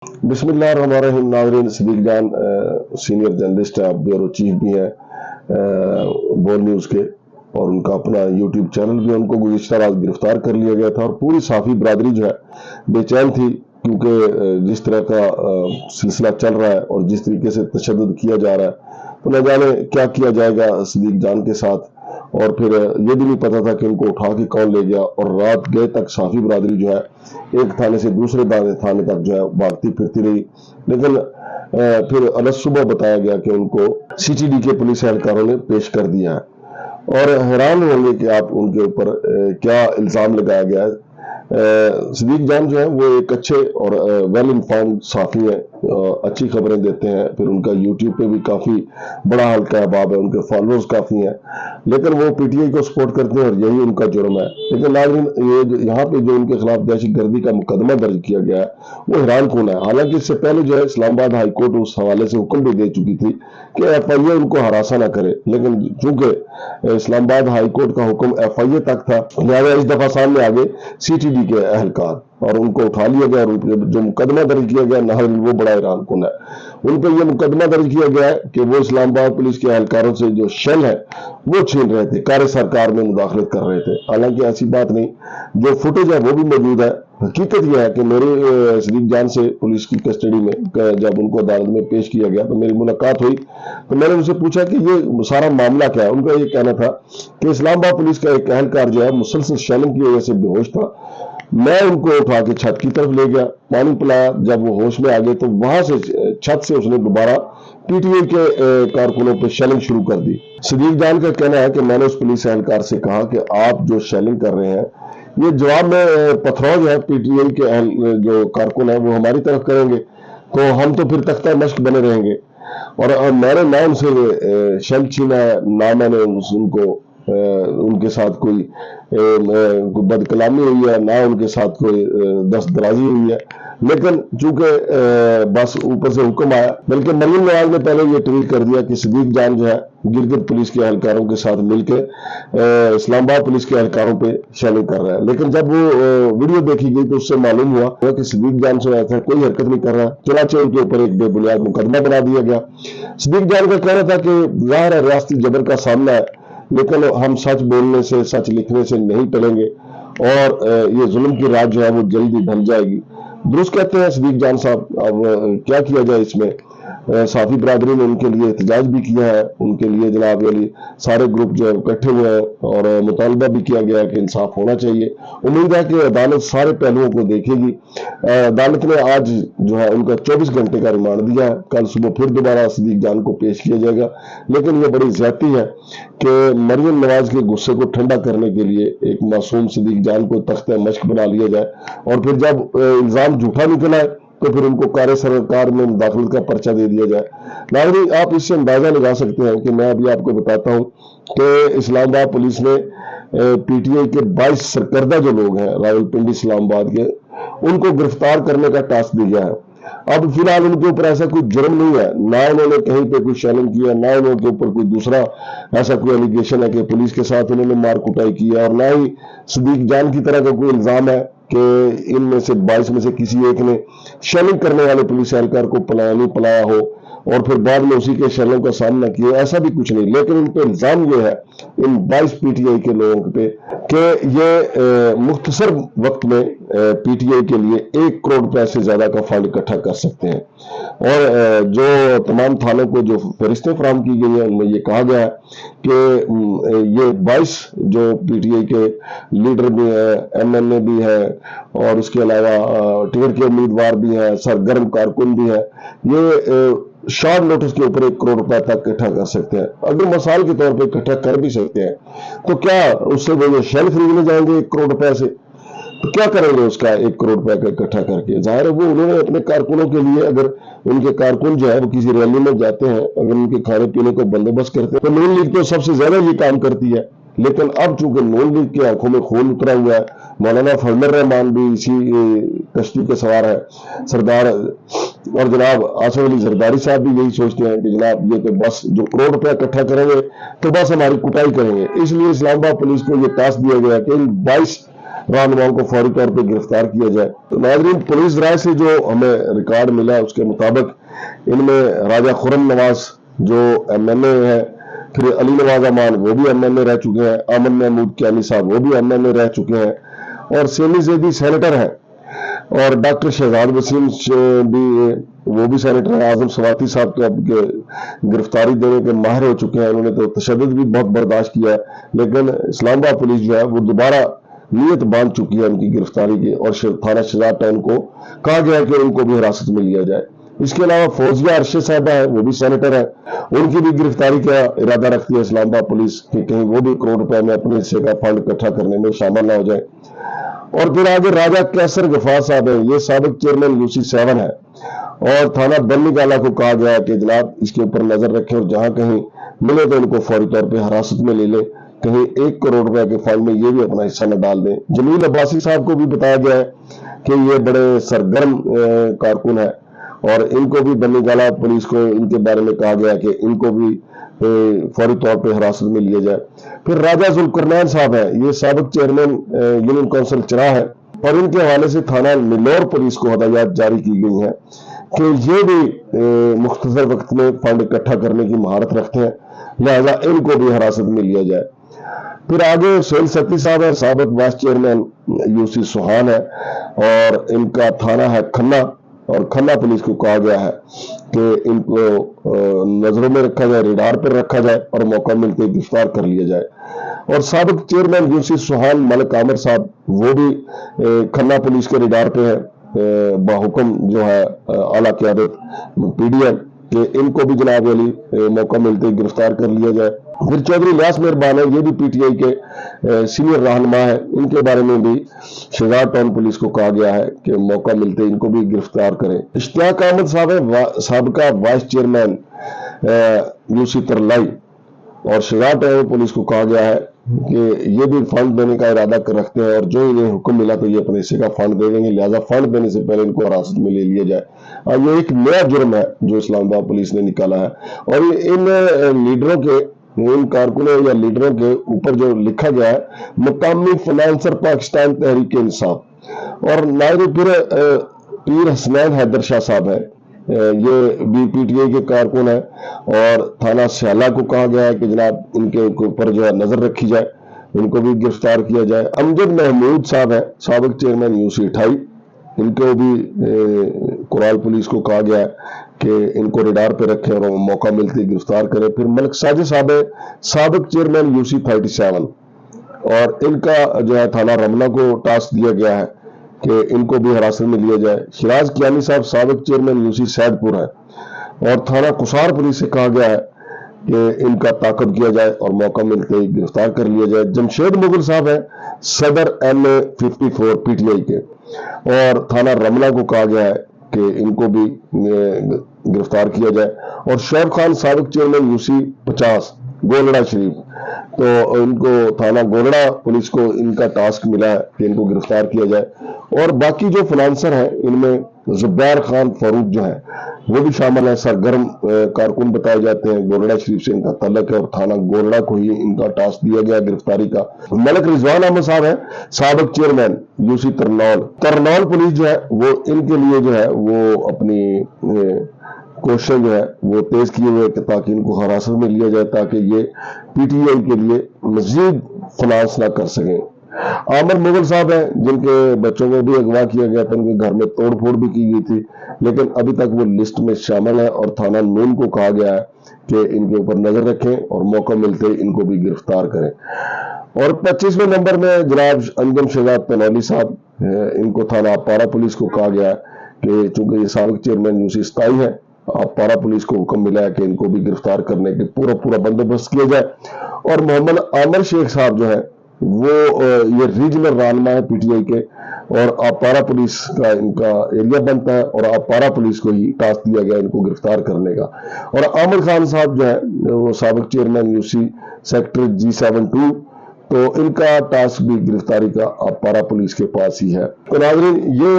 बिस्मिल्लाहिर्रहमानिर्रहीम। नाज़रीन, सिद्दीक जान सीनियर जर्नलिस्ट हैं, ब्यूरो चीफ भी हैं बोल न्यूज़ के, और उनका अपना यूट्यूब चैनल भी है। उनको गुज़िश्ता रात गिरफ्तार कर लिया गया था और पूरी साफ़ी बरादरी जो है बेचैन थी, क्योंकि जिस तरह का सिलसिला चल रहा है और जिस तरीके से तशद्दुद किया जा रहा है, तो न जाने क्या किया जाएगा सिद्दीक जान के साथ। और फिर ये भी नहीं पता था कि उनको उठा के कौन ले गया, और रात गए तक साफी बरादरी जो है एक थाने से दूसरे थाने तक जो है भागती फिरती रही। लेकिन फिर अलग सुबह बताया गया कि उनको सीटीडी के पुलिस एहलकारों ने पेश कर दिया है। और हैरान होंगे कि आप उनके ऊपर क्या इल्जाम लगाया गया है। सिद्दीक जान जो है वो एक अच्छे और वेल इन्फॉर्म्ड साफी है, अच्छी खबरें देते हैं। फिर उनका यूट्यूब पे भी काफी बड़ा हल्का अहबाब है, उनके फॉलोअर्स काफी हैं, लेकिन वो पीटीआई को सपोर्ट करते हैं और यही उनका जुर्म है। लेकिन नाज़रीन, ये यहाँ पे जो उनके खिलाफ दहशत गर्दी का मुकदमा दर्ज किया गया है वो हैरान कौन है। हालांकि इससे पहले जो है इस्लामाबाद हाई कोर्ट उस हवाले से हुक्म भी दे चुकी थी कि एफआईए उनको हरासा ना करे, लेकिन चूंकि इस्लामाबाद हाई कोर्ट का हुक्म एफआईए तक था, लिहाजा इस दफा सामने आगे सीटीडी के एहलकार और उनको उठा लिया गया। और जो मुकदमा दर्ज किया गया नाज़रीन, वो बड़ा हैरान कुन है। उन पर यह मुकदमा दर्ज किया गया है कि वो इस्लामाबाद पुलिस के एहलकारों से जो शेल है वो छीन रहे थे, कार्य सरकार में मुदाखलत कर रहे थे। हालांकि ऐसी बात नहीं, जो फुटेज है वो भी मौजूद है। हकीकत यह है कि मेरे सिद्दीक जान से पुलिस की कस्टडी में जब उनको अदालत में पेश किया गया तो मेरी मुलाकात हुई, तो मैंने उनसे पूछा कि ये सारा मामला क्या है। उनका ये कहना था कि इस्लामाबाद पुलिस का एक एहलकार जो है मुसलसल शेलिंग की वजह से बेहोश था। मैं उनको उठा के छत की तरफ ले गया, पानी पिलाया। जब वो होश में आ गए तो वहां से छत से उसने दोबारा पीटीआई के कारकुनों पे शेलिंग शुरू कर दी। सिद्दीक जान का कहना है कि मैंने उस पुलिस एहलकार से कहा कि आप जो शेलिंग कर रहे हैं, ये जवाब में पथरौज है पीटीआई के जो कारकुन है वो हमारी तरफ करेंगे तो हम तो फिर तख्ता मश्क बने रहेंगे। और मैंने ना उनसे शेल छीना है, ना मैंने उनको उनके साथ कोई बदकलामी हुई है, ना उनके साथ कोई दस्तदराजी हुई है। लेकिन चूंकि बस ऊपर से हुक्म आया, बल्कि मरियम नवाज ने पहले ये ट्वीट कर दिया कि सिद्दीक जान जो है गिरगिट पुलिस के एहलकारों के साथ मिलकर इस्लामाबाद पुलिस के एहलकारों पे शेलिंग कर रहा है। लेकिन जब वो वीडियो देखी गई तो उससे मालूम हुआ कि सिद्दीक जान से ऐसा कोई हरकत नहीं कर रहा, चुनाचे उनके ऊपर एक बेबुनियाद मुकदमा बना दिया गया। सिद्दीक जान का कहना था कि जाहिर है रियासती जबर का सामना है, लेकिन हम सच बोलने से, सच लिखने से नहीं टलेंगे और ये जुल्म की रात जो है वो जल्दी ढल जाएगी। दुरुस्त कहते हैं सिद्दीक जान साहब। अब क्या किया जाए इसमें, साफी बरादरी ने उनके लिए एहतजाज भी किया है, उनके लिए जनाब अली सारे ग्रुप जो है इकट्ठे हुए हैं और मुतालबा भी किया गया है कि इंसाफ होना चाहिए। उम्मीद है कि अदालत सारे पहलुओं को देखेगी। अदालत ने आज जो है उनका 24 घंटे का रिमांड दिया है, कल सुबह फिर दोबारा सिद्दीक जान को पेश किया जाएगा। लेकिन ये बड़ी ज्यादती है कि मरियम नवाज के गुस्से को ठंडा करने के लिए एक मासूम सिद्दीक जान को तख्ते मश्क बना लिया जाए, और फिर जब इल्जाम झूठा निकला है तो फिर उनको कार्य सरकार में मुदाखलत का पर्चा दे दिया जाए। नाज़रीन, आप इससे अंदाजा लगा सकते हैं कि मैं अभी आपको बताता हूं कि इस्लामाबाद पुलिस ने पीटीआई के 22 सरकर्दा जो लोग हैं रावलपिंडी इस्लामाबाद के, उनको गिरफ्तार करने का टास्क दिया है। अब फिलहाल उनके ऊपर ऐसा कोई जुर्म नहीं है, ना उन्होंने कहीं पे कोई शेलिंग किया, ना उनके ऊपर कोई दूसरा ऐसा कोई एलिगेशन है कि पुलिस के साथ उन्होंने मार कुटाई की है, और ना ही सिद्दीक जान की तरह का कोई इल्जाम है कि इनमें से 22 में से किसी एक ने शेलिंग करने वाले पुलिस एहलकार को पलाया हो और फिर बाद में उसी के शेलों का सामना किया। ऐसा भी कुछ नहीं। लेकिन इन पे इल्जाम ये है इन 22 पीटीआई के लोगों पे कि ये मुख्तसर वक्त में पीटीआई के लिए 1 करोड़ रुपए से ज्यादा का फंड इकट्ठा कर सकते हैं। और जो तमाम थानों को जो फरिश्तें फराहम की गई है उनमें ये कहा गया है कि ये 22 जो पीटीआई के लीडर भी है, एमएनए भी है, और उसके अलावा टिकट के उम्मीदवार भी हैं, सरगर्म कारकुन भी है, ये शॉर्ट नोटिस के ऊपर 1 करोड़ रुपए तक इकट्ठा कर सकते हैं। अगर मिसाल के तौर पे इकट्ठा कर भी सकते हैं तो क्या उससे वो शेल खरीदने जाएंगे 1 करोड़ रुपए से? तो क्या करेंगे उसका 1 करोड़ रुपए का इकट्ठा करके? जाहिर है वो उन्होंने अपने कारकुनों के लिए, अगर उनके कारकुन जो है वो किसी रैली में जाते हैं, अगर उनके खाने पीने को बंदोबस्त करते हैं, तो नून लीग तो सबसे ज्यादा ये काम करती है। लेकिन अब चूंकि नून लीग की आंखों में खून उतरा हुआ है, मौलाना फजल रहमान भी इसी कश्ती के सवार है, सरदार और जनाब आसिफ अली जरदारी साहब भी यही सोचते हैं कि जनाब ये तो बस जो करोड़ रुपया इकट्ठा करेंगे तो बस हमारी कुटाई करेंगे। इसलिए इस्लामाबाद पुलिस को ये टास्क दिया गया कि इन 22 रहनुमाओं को फौरी तौर पे गिरफ्तार किया जाए। तो नाज़रीन, पुलिस राय से जो हमें रिकॉर्ड मिला है उसके मुताबिक इनमें राजा खुर्रम नवाज जो MNA है, फिर अली नवाज अमान वो भी MNA रह चुके हैं, आमन महमूद कियानी साहब वो भी MNA रह चुके हैं, और सेमी जैदी सेनेटर हैं, और डॉक्टर शहजाद वसीम भी वो भी सेनेटर हैं। आजम सवाती साहब तो अब गिरफ्तारी देने के माहिर हो चुके हैं, उन्होंने तो तशद्दुद भी बहुत बर्दाश्त किया है, लेकिन इस्लामाबाद पुलिस जो है वो दोबारा नीयत बांध चुकी है उनकी गिरफ्तारी की, और थाना शहजाद टाउन को कहा गया है कि उनको भी हिरासत में लिया जाए। इसके अलावा फौजिया अरशद साहबा है, वो भी सेनेटर है, उनकी भी गिरफ्तारी का इरादा रखती है इस्लामाबाद पुलिस कि कहीं वो भी करोड़ रुपए में अपने हिस्से का फंड इकट्ठा करने में शामिल ना हो जाए। और फिर आगे राजा कैसर गफार साहब है, ये साबिक चेयरमैन UC7 है, और थाना बन्नी गाला को कहा गया है कि जनाब इसके ऊपर नजर रखें और जहां कहीं मिले तो इनको फौरी तौर पे हिरासत में ले ले, कहीं 1 करोड़ रुपए के फंड में ये भी अपना हिस्सा न डाल दें। जमील अब्बासी साहब को भी बताया गया है कि ये बड़े सरगर्म कारकुन है, और इनको भी बन्नी गाला पुलिस को इनके बारे में कहा गया कि इनको भी फौरी तौर पे हिरासत में लिया जाए। फिर राजा जुल्करनैन साहब है, ये साबिक चेयरमैन यूनियन काउंसिल चिरा है, और इनके हवाले से थाना मिलोर पुलिस को हदायत जारी की गई है कि ये भी मुख्तसर वक्त में फंड इकट्ठा करने की महारत रखते हैं, लिहाजा इनको भी हिरासत में लिया जाए। फिर आगे सोहेल सत्ती साहब है, साबिक वाइस चेयरमैन UC सोहान है, और इनका थाना है खन्ना, और खन्ना पुलिस को कहा गया है कि इनको नजरों में रखा जाए, रेडार पर रखा जाए, और मौका मिलते ही गिरफ्तार कर लिया जाए। और साबिक चेयरमैन UC सोहान मलिक आमिर साहब वो भी खन्ना पुलिस के रेडार पे है, बाहुक्म जो है आला क़यादत PDM कि इनको भी जनाब वाली मौका मिलते ही गिरफ्तार कर लिया जाए। फिर चौधरी इलियास मेहरबान है, ये भी PTI के सीनियर रहनुमा है, इनके बारे में भी शहजाद टाउन पुलिस को कहा गया है कि मौका मिलते इनको भी गिरफ्तार करें। इश्तियाक अहमद साहब है, साबिका वाइस चेयरमैन UC तरलाई, और शहजाद टाउन पुलिस को कहा गया है कि ये भी फंड देने का इरादा कर रखते हैं, और जो इन्हें हुक्म मिला तो ये अपने हिस्से का फंड दे देंगे, लिहाजा फंड देने से पहले इनको हिरासत में ले लिया जाए। ये एक नया जुर्म है जो इस्लामाबाद पुलिस ने निकाला है, और इन लीडरों के, इन कारकुनों या लीडरों के ऊपर जो लिखा गया है मुकामी फाइनेंसर पाकिस्तान तहरीक इंसाफ, और नायब पीर हसनैन हैदर शाह साहब है, ये भी PTI के कारकुन है, और थाना स्याला को कहा गया है कि जनाब इनके ऊपर जो है नजर रखी जाए, इनको भी गिरफ्तार किया जाए। अमजद महमूद साहब है, साबिक चेयरमैन UC28, इनको भी कुराल पुलिस को कहा गया है कि इनको रेडार पे रखें और मौका मिलते ही गिरफ्तार करें। फिर मलिक साजिद साहब है, साबिक चेयरमैन UC37, और इनका जो है थाना रमना को टास्क दिया गया है कि इनको भी हिरासत में लिया जाए। शिराज कियानी साहब साबिक चेयरमैन UC सैदपुर है, और थाना कुसार पुलिस से कहा गया है कि इनका ताकब किया जाए और मौका मिलते ही गिरफ्तार कर लिया जाए। जमशेद मुगल साहब है, सदर MA54 PTI के, और थाना रमला को कहा गया है कि इनको भी गिरफ्तार किया जाए। और शोएब खान साबिक चेयरमैन UC50 गोलड़ा शरीफ, तो इनको थाना गोलड़ा पुलिस को इनका टास्क मिला है कि इनको गिरफ्तार किया जाए। और बाकी जो फाइनेंसर हैं इनमें जुबैर खान फारूक जो है वो भी शामिल है, सरगर्म कारकुन बताए जाते हैं, गोलड़ा शरीफ से इनका तल्लक है, और थाना गोलड़ा को ही इनका टास्क दिया गया गिरफ्तारी का। मलिक रिजवान अहमद साहब है, साबिक चेयरमैन UC तरनौल पुलिस जो है वो इनके लिए जो है वो अपनी कोशिश जो है वो तेज किए हुए ताकि इनको हिरासत में लिया जाए, ताकि ये PTI के लिए मजीद फाइनेंस ना कर सकें। आमिर मुगल साहब हैं, जिनके बच्चों को भी अगवा किया गया था, उनके घर में तोड़ फोड़ भी की गई थी, लेकिन अभी तक वो लिस्ट में शामिल है, और थाना नून को कहा गया है कि इनके ऊपर नजर रखें और मौका मिलते ही इनको भी गिरफ्तार करें। और 25वें नंबर में जनाब अंजम शहजाद तनौली साहब, इनको थाना पारा पुलिस को कहा गया है कि चूंकि ये साबिक चेयरमैन UC 27 है, पारा पुलिस को हुक्म मिला है कि इनको भी गिरफ्तार करने के पूरा बंदोबस्त किया जाए। और मोहम्मद आमिर शेख साहब जो है वो ये रीजनल रहनुमा है PTI के, और आपारा पुलिस का इनका एरिया बनता है, और आपारा पुलिस को ही टास्क दिया गया इनको गिरफ्तार करने का। और आमिर खान साहब जो है वो साबिक चेयरमैन UC सेक्टर G72, تو ان کا ٹاسک بھی گرفتاری کا پارا پولیس کے پاس ہی ہے۔ تو ناظرین یہ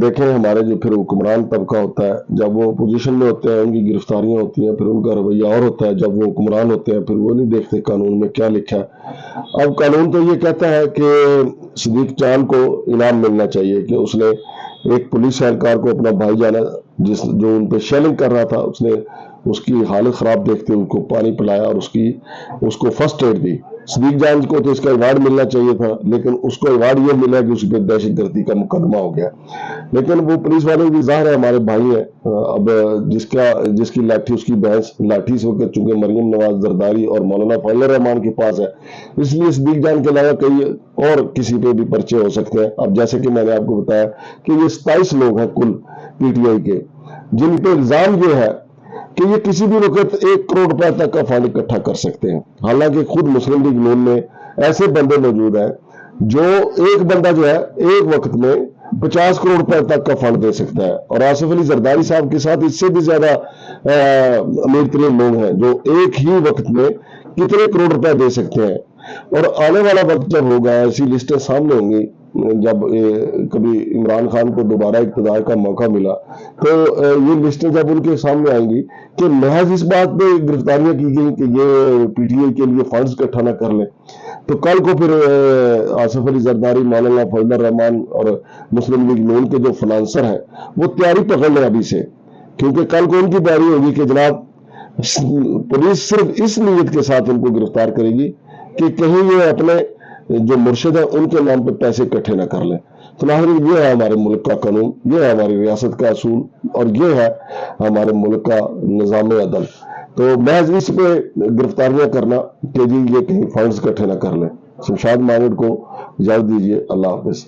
دیکھیں ہمارے جو پھر حکمران طبقہ ہوتا ہے، جب وہ پوزیشن میں ہوتے ہیں ان کی گرفتاریاں ہوتی ہیں، پھر ان کا رویہ اور ہوتا ہے۔ جب وہ حکمران ہوتے ہیں پھر وہ نہیں دیکھتے قانون میں کیا لکھا ہے۔ اب قانون تو یہ کہتا ہے کہ صدیق جان کو انعام ملنا چاہیے کہ اس نے ایک پولیس اہلکار کو اپنا بھائی جانا جو ان پہ شیلنگ کر رہا تھا، اس نے اس کی حالت خراب دیکھتے ان کو پانی پلایا اور اس کو فرسٹ ایڈ دی۔ صدیق جان کو تو اس کا ایوارڈ ملنا چاہیے تھا، لیکن اس کو ایوارڈ یہ ملا کہ اس پہ دہشت گردی کا مقدمہ ہو گیا۔ لیکن وہ پولیس والے بھی ظاہر ہے ہمارے بھائی ہیں، اب جس کی لاٹھی اس کی بحث لاٹھی سے وقت چونکہ مریم نواز زرداری اور مولانا فضل الرحمان کے پاس ہے، اس لیے صدیق جان کے علاوہ کئی اور کسی پہ بھی پرچے ہو سکتے ہیں۔ اب جیسے کہ میں نے آپ کو بتایا کہ یہ 27 لوگ ہیں کل پی ٹی آئی کے، جن پہ الزام یہ ہے کہ یہ کسی بھی وقت 1 کروڑ روپے تک کا فنڈ اکٹھا کر سکتے ہیں۔ حالانکہ خود مسلم لیگ نون میں ایسے بندے موجود ہیں جو ایک بندہ جو ہے ایک وقت میں 50 کروڑ روپے تک کا فنڈ دے سکتا ہے، اور آصف علی زرداری صاحب کے ساتھ اس سے بھی زیادہ امیر ترین لوگ ہیں جو ایک ہی وقت میں کتنے کروڑ روپے دے سکتے ہیں۔ اور آنے والا وقت جب ہوگا ایسی لسٹیں سامنے ہوں گی، جب کبھی عمران خان کو دوبارہ اقتدار کا موقع ملا تو یہ لسٹیں جب ان کے سامنے آئیں گی کہ محض اس بات پہ گرفتاریاں کی گئی کہ یہ پی ٹی آئی کے لیے فنڈز اکٹھا نہ کر لیں، تو کل کو پھر آصف علی زرداری، مولانا فضل الرحمان اور مسلم لیگ نون کے جو فنانسر ہیں وہ تیاری پکڑ لیں ابھی سے، کیونکہ کل کو ان کی تیاری ہوگی کہ جناب پولیس صرف اس نیت کے ساتھ ان کو گرفتار کرے گی کہ کہیں یہ اپنے جو مرشد ہیں ان کے نام پہ پیسے اکٹھے نہ کر لیں۔ تو ناظرین یہ ہے ہمارے ملک کا قانون، یہ ہے ہماری ریاست کا اصول، اور یہ ہے ہمارے ملک کا نظام عدل۔ تو محض اس پہ گرفتاریاں کرنا کہ جی یہ کہیں فنڈز اکٹھے نہ کر لیں۔ شمشاد مانڈ کو اجازت دیجیے، اللہ حافظ۔